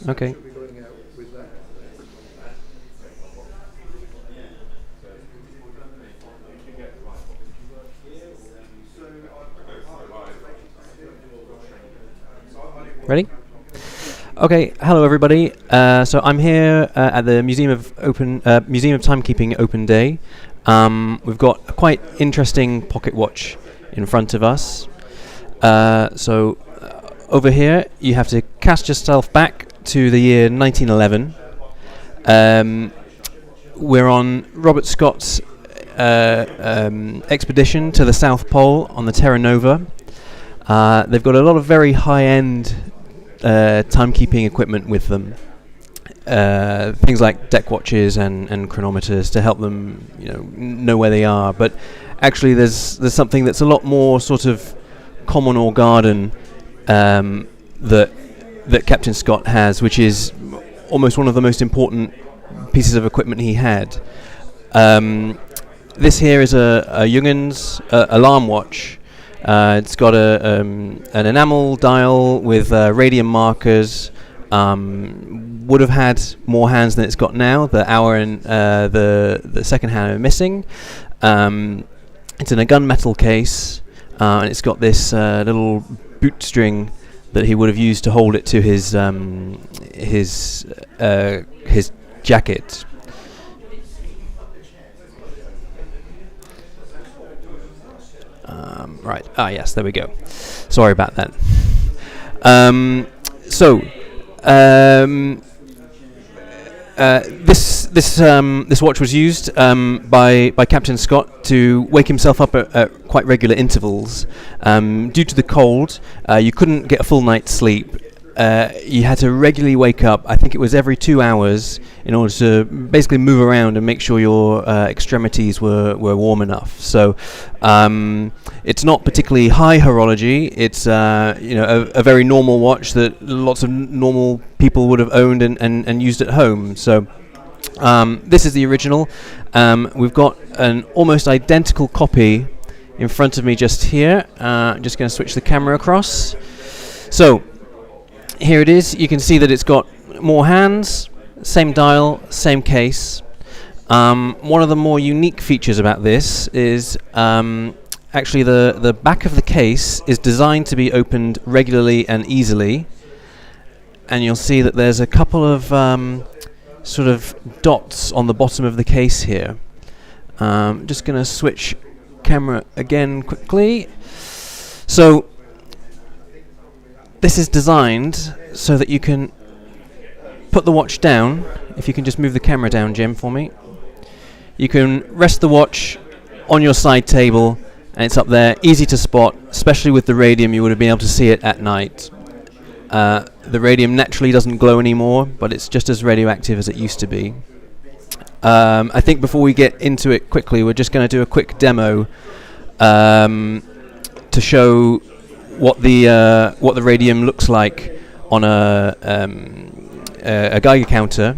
Okay. Ready? Okay. Hello, everybody. So I'm here at the Museum of Timekeeping Open Day. We've got a quite interesting pocket watch in front of us. So over here, you have to cast yourself back to the year 1911. We're on Robert Scott's expedition to the South Pole on the Terra Nova. They've got a lot of very high-end timekeeping equipment with them. Things like deck watches and chronometers to help them, know where they are. But actually, there's something that's a lot more sort of common or garden that Captain Scott has, which is almost one of the most important pieces of equipment he had. This here is a Jungens alarm watch. It's got an enamel dial with radium markers. Would have had more hands than it's got now. The hour and the second hand are missing. It's in a gunmetal case, and it's got this little boot string that he would have used to hold it to his jacket. Right. Yes, there we go. Sorry about that. This watch was used by Captain Scott to wake himself up at quite regular intervals. Due to the cold, you couldn't get a full night's sleep. You had to regularly wake up. I think it was every 2 hours in order to basically move around and make sure your extremities were warm enough. So it's not particularly high horology. It's a very normal watch that lots of normal people would have owned and used at home. So this is the original. We've got an almost identical copy in front of me just here. I'm just going to switch the camera across. So here it is. You can see that it's got more hands, same dial, same case. One of the more unique features about this is actually the back of the case is designed to be opened regularly and easily. And you'll see that there's a couple of sort of dots on the bottom of the case here. Just going to switch camera again quickly. So this is designed so that you can put the watch down. If you can just move the camera down, Jim, for me. You can rest the watch on your side table, and it's up there, easy to spot, especially with the radium. You would have been able to see it at night. The radium naturally doesn't glow anymore, but it's just as radioactive as it used to be. I think before we get into it quickly, we're just going to do a quick demo to show what the radium looks like on a Geiger counter.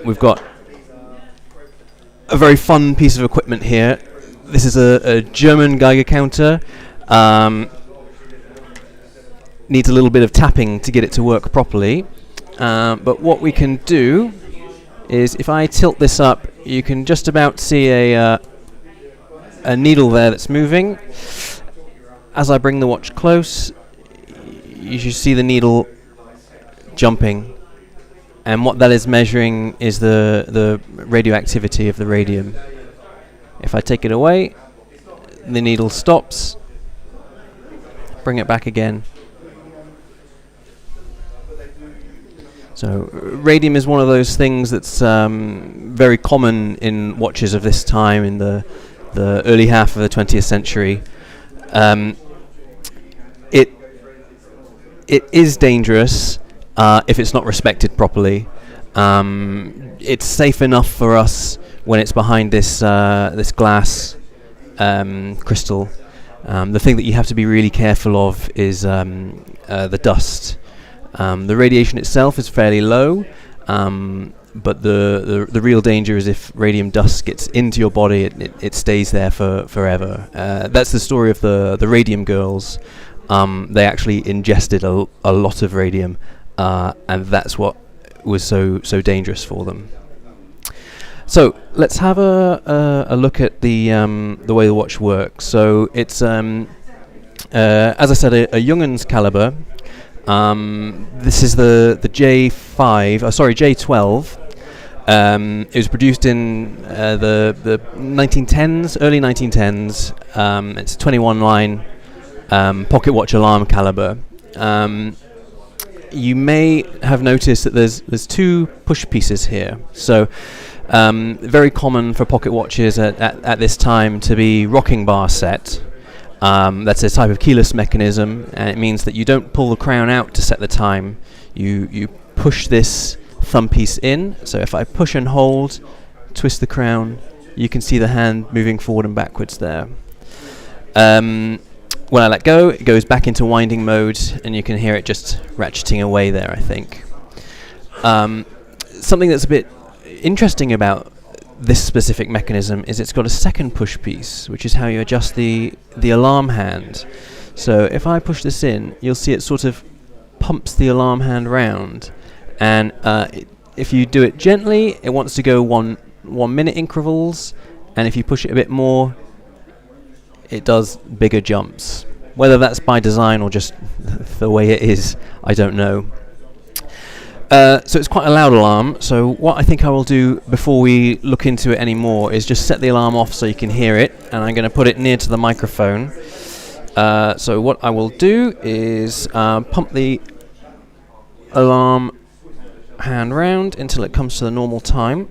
We've got a very fun piece of equipment here. This is a German Geiger counter. Needs a little bit of tapping to get it to work properly. But what we can do is, if I tilt this up, you can just about see a needle there that's moving. As I bring the watch close, you should see the needle jumping. And what that is measuring is the radioactivity of the radium. If I take it away, the needle stops. Bring it back again. So radium is one of those things that's very common in watches of this time in the early half of the 20th century. It is dangerous if it's not respected properly. It's safe enough for us when it's behind this glass crystal. The thing that you have to be really careful of is the dust. The radiation itself is fairly low, but the real danger is if radium dust gets into your body, it stays there forever. That's the story of the Radium girls. They actually ingested a lot of radium, and that's what was so dangerous for them. So let's have a look at the way the watch works. So it's as I said, a Junghans caliber. This is the J12. It was produced in the 1910s, early 1910s. It's a 21-line pocket watch alarm caliber. You may have noticed that there's two push pieces here. So very common for pocket watches at this time to be rocking bar set. That's a type of keyless mechanism, and it means that you don't pull the crown out to set the time. You push this thumb piece in. So if I push and hold, twist the crown, you can see the hand moving forward and backwards there. When I let go, it goes back into winding mode, and you can hear it just ratcheting away there, I think. Something that's a bit interesting about this specific mechanism is it's got a second push piece, which is how you adjust the alarm hand. So if I push this in, you'll see it sort of pumps the alarm hand round, and if you do it gently, it wants to go 1 minute intervals, and if you push it a bit more, it does bigger jumps. Whether that's by design or just the way it is, I don't know. So it's quite a loud alarm, so what I think I will do before we look into it anymore is just set the alarm off so you can hear it, and I'm going to put it near to the microphone. So what I will do is pump the alarm hand round until it comes to the normal time.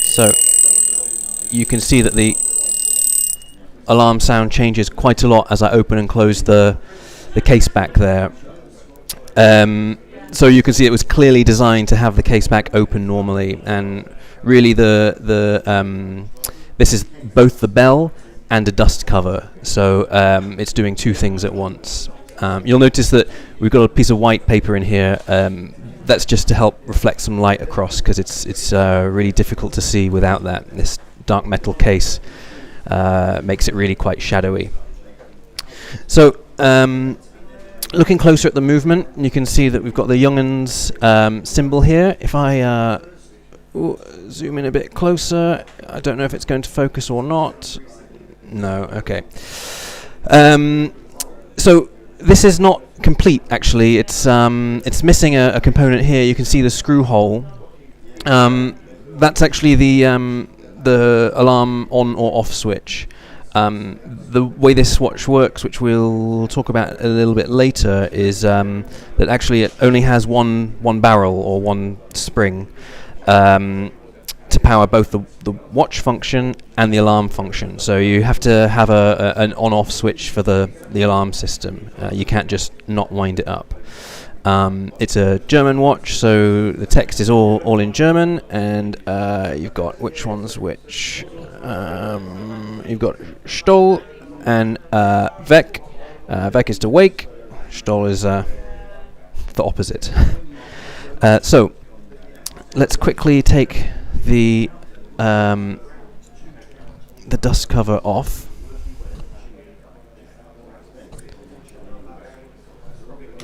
So you can see that the alarm sound changes quite a lot as I open and close the case back there. So you can see it was clearly designed to have the case back open normally, and really this is both the bell and a dust cover, so it's doing two things at once. You'll notice that we've got a piece of white paper in here. That's just to help reflect some light across, because it's really difficult to see without that. This dark metal case makes it really quite shadowy. So looking closer at the movement, you can see that we've got the Junghans symbol here. If I zoom in a bit closer, I don't know if it's going to focus or not. No, okay. So this is not complete, actually. It's missing a component here. You can see the screw hole. That's actually the alarm on or off switch. The way this watch works, which we'll talk about a little bit later, is that actually it only has one barrel or one spring to power both the watch function and the alarm function. So you have to have an on-off switch for the alarm system. You can't just not wind it up. It's a German watch, so the text is all in German, and you've got which one's which. You've got Stoll and Weg. Weg is to wake. Stoll is the opposite. So let's quickly take the dust cover off.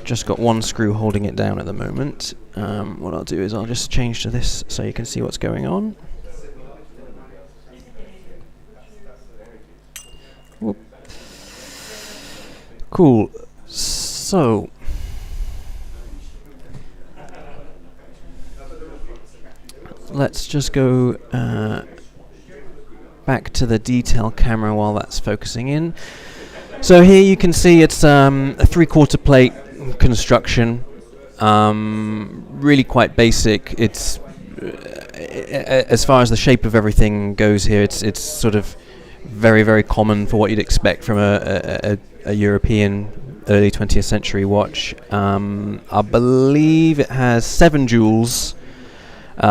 Just got one screw holding it down at the moment. What I'll do is I'll just change to this so you can see what's going on. Whoop. Cool. So let's just go back to the detail camera while that's focusing in. So here you can see it's a 3/4 plate construction, really quite basic. It's as far as the shape of everything goes here, it's sort of very common for what you'd expect from a European early 20th century watch. I believe it has 7 jewels.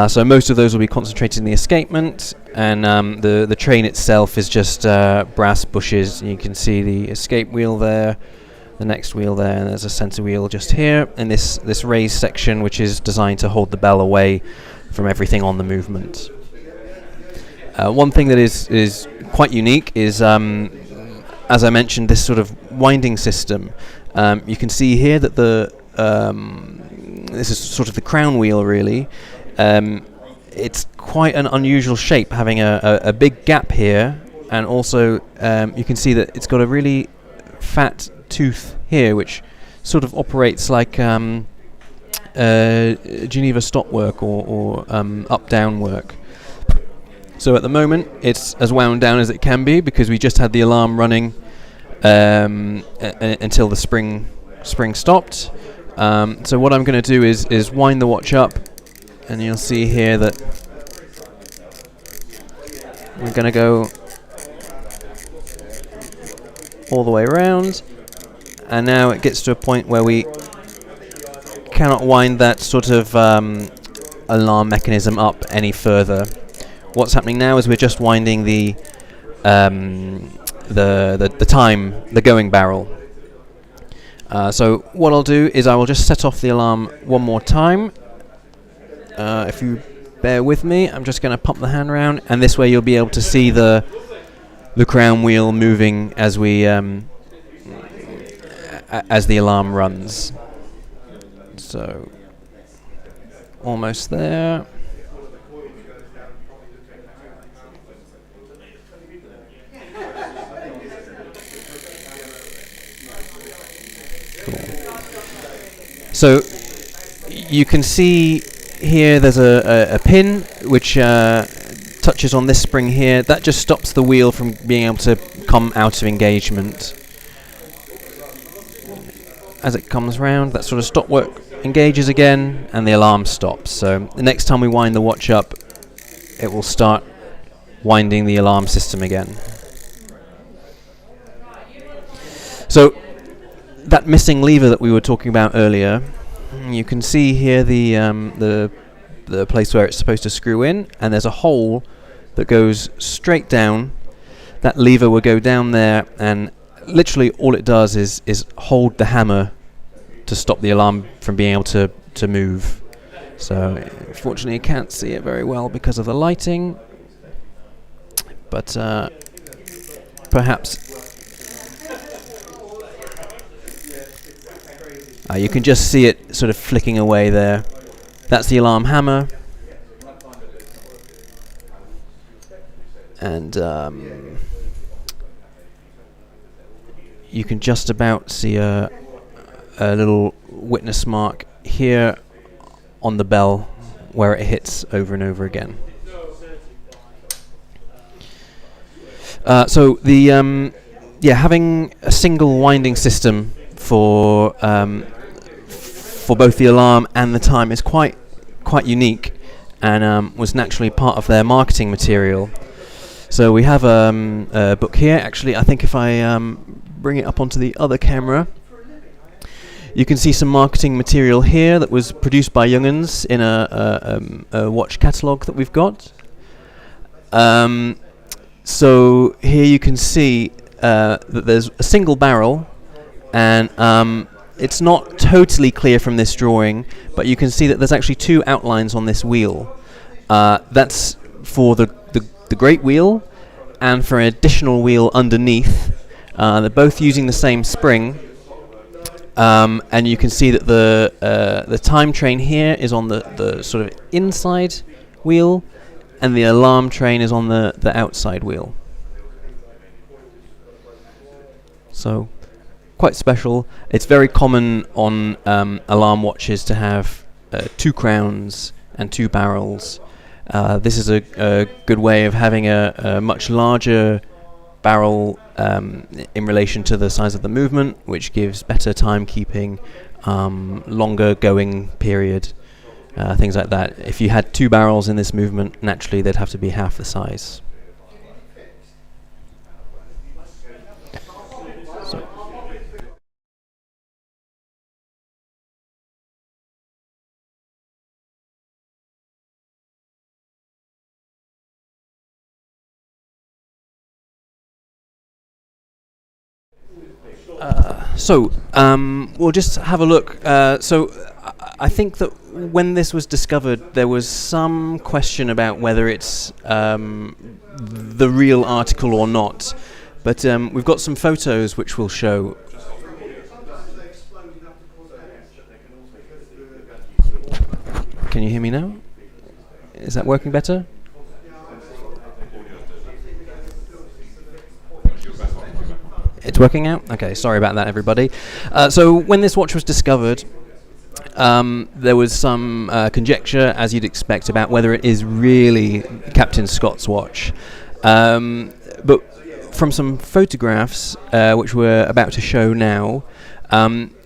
So most of those will be concentrated in the escapement, and the train itself is just brass bushes. You can see the escape wheel there, the next wheel there, and there's a center wheel just here, and this raised section which is designed to hold the bell away from everything on the movement. One thing that is quite unique is, as I mentioned, this sort of winding system. You can see here that this is sort of the crown wheel, really. It's quite an unusual shape, having a big gap here, and also you can see that it's got a really fat tooth here, which sort of operates like Geneva stop work or up-down work. So at the moment it's as wound down as it can be, because we just had the alarm running until the spring stopped. So what I'm going to do is wind the watch up, and you'll see here that we're going to go all the way around, and now it gets to a point where we cannot wind that sort of alarm mechanism up any further. What's happening now is we're just winding the going barrel. So what I'll do is I will just set off the alarm one more time. If you bear with me, I'm just going to pump the hand around, and this way you'll be able to see the crown wheel moving as we as the alarm runs. So almost there. Cool. So you can see here there's a pin which touches on this spring here. That just stops the wheel from being able to come out of engagement. As it comes round, that sort of stop work engages again, and the alarm stops. So the next time we wind the watch up, it will start winding the alarm system again. So that missing lever that we were talking about earlier, you can see here the place where it's supposed to screw in, and there's a hole that goes straight down. That lever will go down there, and literally all it does is hold the hammer to stop the alarm from being able to move. So unfortunately I can't see it very well because of the lighting, but perhaps you can just see it sort of flicking away there. That's the alarm hammer, and you can just about see a little witness mark here on the bell where it hits over and over again. So the having a single winding system for both the alarm and the time is quite unique, and was naturally part of their marketing material. So we have a book here. Actually, I think if I bring it up onto the other camera, you can see some marketing material here that was produced by Young'uns in a watch catalogue that we've got. So here you can see that there's a single barrel, and it's not totally clear from this drawing, but you can see that there's actually two outlines on this wheel. That's for the great wheel, and for an additional wheel underneath. They're both using the same spring, and you can see that the time train here is on the sort of inside wheel, and the alarm train is on the outside wheel. So quite special. It's very common on alarm watches to have two crowns and two barrels. This is a good way of having a much larger barrel in relation to the size of the movement, which gives better timekeeping, longer going period, things like that. If you had two barrels in this movement, naturally they'd have to be half the size. So we'll just have a look. So I think that when this was discovered, there was some question about whether it's the real article or not. But we've got some photos which will show. Can you hear me now? Is that working better? It's working out? Okay, sorry about that, everybody. So when this watch was discovered, there was some conjecture, as you'd expect, about whether it is really Captain Scott's watch. But from some photographs, which we're about to show now,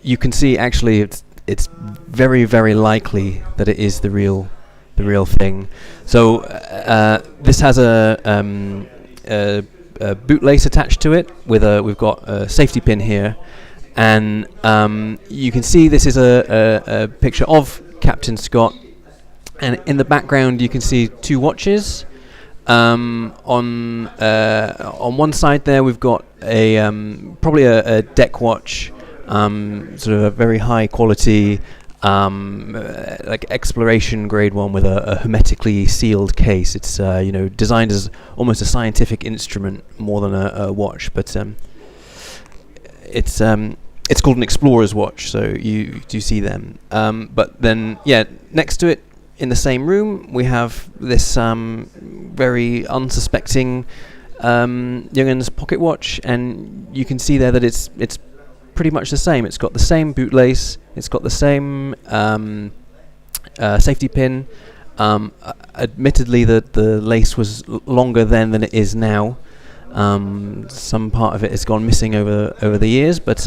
you can see actually it's very, very likely that it is the real thing. So this has a bootlace attached to it. We've got a safety pin here, and you can see this is a picture of Captain Scott, and in the background you can see two watches. On one side there we've got probably a deck watch, sort of a very high quality, like exploration grade one with a hermetically sealed case. It's designed as almost a scientific instrument more than a watch, but it's called an explorer's watch, so you do see them. But then, next to it, in the same room, we have this very unsuspecting Jungen's pocket watch, and you can see there that it's pretty much the same. It's got the same bootlace, it's got the same safety pin. Admittedly, the lace was longer then than it is now. Some part of it has gone missing over the years, but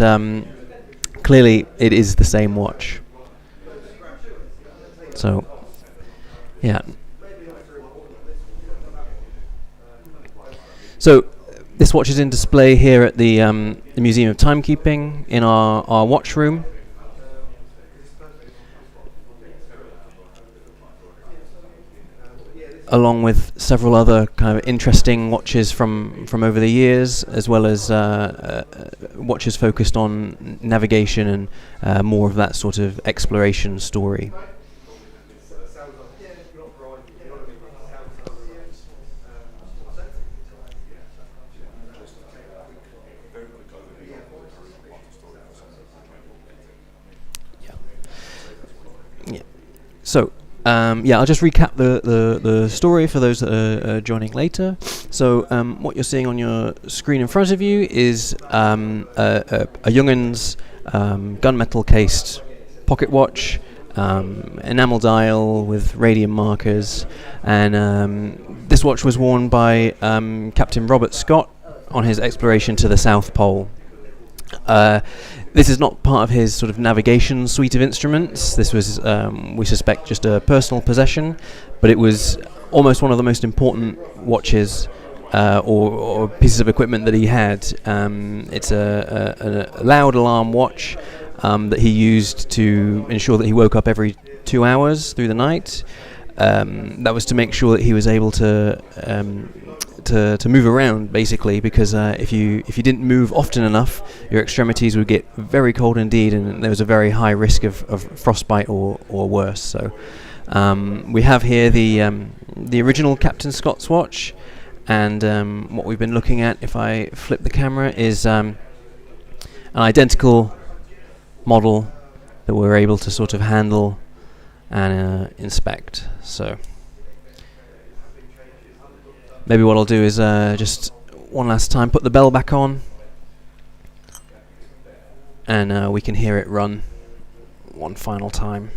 clearly it is the same watch. So, yeah. So this watch is in display here at the Museum of Timekeeping in our watch room. Along with several other kind of interesting watches from over the years, as well as watches focused on navigation and more of that sort of exploration story. Yeah. So. I'll just recap the story for those that are joining later. So what you're seeing on your screen in front of you is a Jungen's gunmetal cased pocket watch, enamel dial with radium markers, and this watch was worn by Captain Robert Scott on his exploration to the South Pole. This is not part of his sort of navigation suite of instruments. This was, we suspect, just a personal possession, but it was almost one of the most important watches or pieces of equipment that he had. It's a loud alarm watch that he used to ensure that he woke up every 2 hours through the night. That was to make sure that he was able to move around, basically, because if you didn't move often enough, your extremities would get very cold indeed, and there was a very high risk of frostbite or worse. So we have here the original Captain Scott's watch, and what we've been looking at, if I flip the camera, is an identical model that we're able to sort of handle and inspect. So maybe what I'll do is just one last time put the bell back on, and we can hear it run one final time.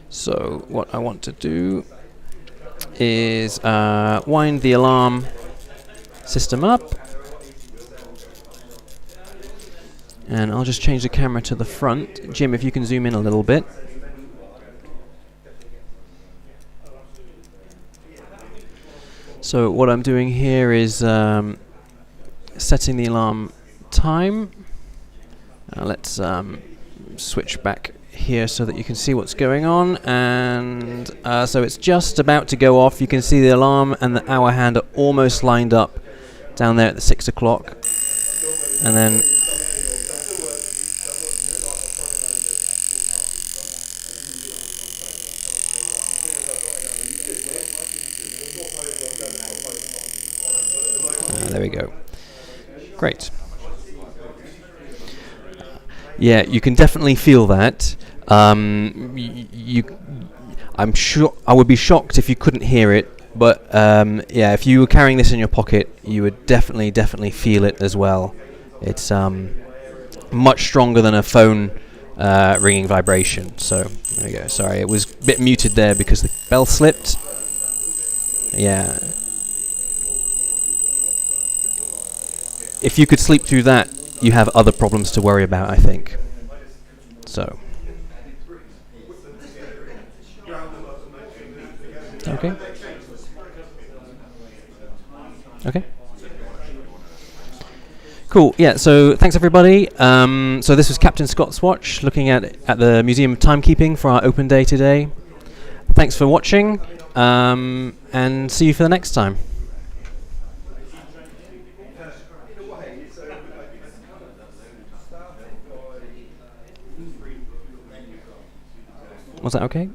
So what I want to do is wind the alarm system up, and I'll just change the camera to the front. Jim, if you can zoom in a little bit. So what I'm doing here is setting the alarm time. Let's switch back here so that you can see what's going on, and so it's just about to go off. You can see the alarm and the hour hand are almost lined up down there at the 6 o'clock, and then there we go. Great. Yeah, you can definitely feel that. I'm sure I would be shocked if you couldn't hear it, but yeah, if you were carrying this in your pocket, you would definitely feel it as well. It's much stronger than a phone ringing vibration. So there we go. Sorry, it was a bit muted there because the bell slipped. Yeah. If you could sleep through that, you have other problems to worry about, I think. So. Okay. Okay. Cool. Yeah. So thanks everybody. So this was Captain Scott's watch, looking at the Museum of Timekeeping for our open day today. Thanks for watching, and see you for the next time. Was that okay?